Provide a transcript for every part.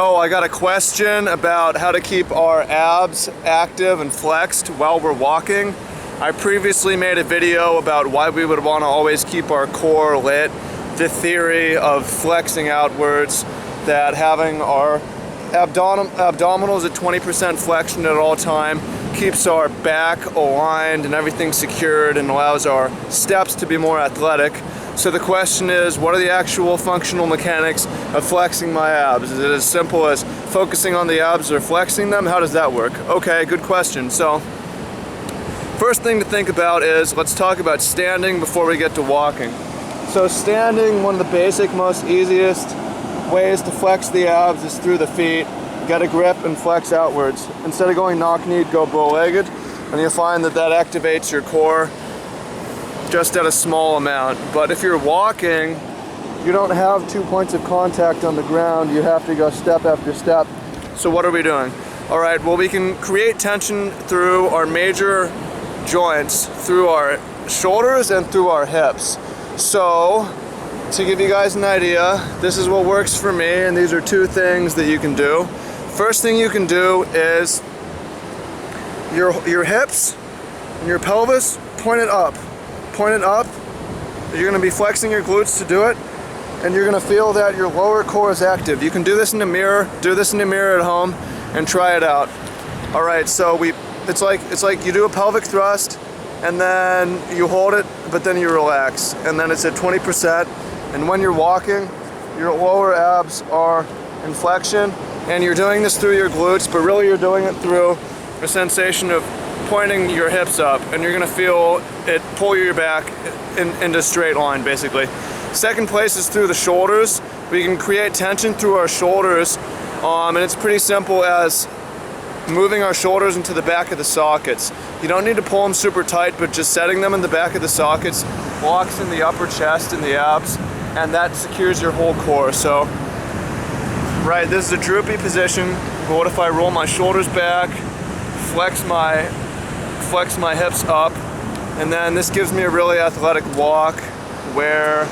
Oh, I got a question about how to keep our abs active and flexed while we're walking. I previously made a video about why we would want to always keep our core lit. The theory of flexing outwards, that having our abdominals at 20% flexion at all time keeps our back aligned and everything secured and allows our steps to be more athletic. So the question is, what are the actual functional mechanics of flexing my abs? Is it as simple as focusing on the abs or flexing them? How does that work? Okay, good question. So first thing to think about is, let's talk about standing before we get to walking. So standing, one of the basic, most easiest ways to flex the abs is through the feet. Get a grip and flex outwards. Instead of going knock-kneed, go bow-legged, and you'll find that that activates your core just at a small amount. But if you're walking, you don't have 2 points of contact on the ground. You have to go step after step. So what are we doing? All right, well, we can create tension through our major joints, through our shoulders and through our hips. So to give you guys an idea, this is what works for me, and these are two things that you can do. First thing you can do is your hips and your pelvis, point it up. Point it up. You're going to be flexing your glutes to do it, and you're going to feel that your lower core is active. You can do this in the mirror, do this in the mirror at home, and try it out. All right, so it's like you do a pelvic thrust, and then you hold it, but then you relax, and then it's at 20%. And when you're walking, your lower abs are in flexion, and you're doing this through your glutes, but really you're doing it through a sensation of pointing your hips up, and you're gonna feel it pull your back into straight line, basically. Second place is through the shoulders. We can create tension through our shoulders, and it's pretty simple as moving our shoulders into the back of the sockets. You don't need to pull them super tight, but just setting them in the back of the sockets locks in the upper chest and the abs, and that secures your whole core. So, right, this is a droopy position, but what if I roll my shoulders back, flex my hips up, and then this gives me a really athletic walk where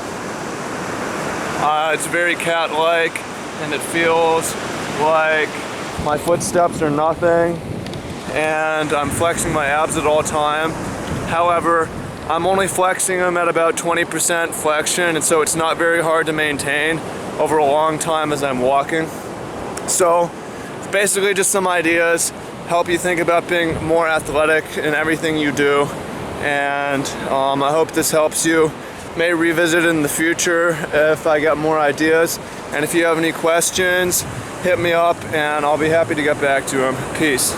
it's very cat-like, and it feels like my footsteps are nothing, and I'm flexing my abs at all time. However, I'm only flexing them at about 20% flexion, and so it's not very hard to maintain over a long time as I'm walking. So it's basically just some ideas, help you think about being more athletic in everything you do, and I hope this helps you. May revisit it in the future if I got more ideas, and if you have any questions, hit me up and I'll be happy to get back to them. Peace.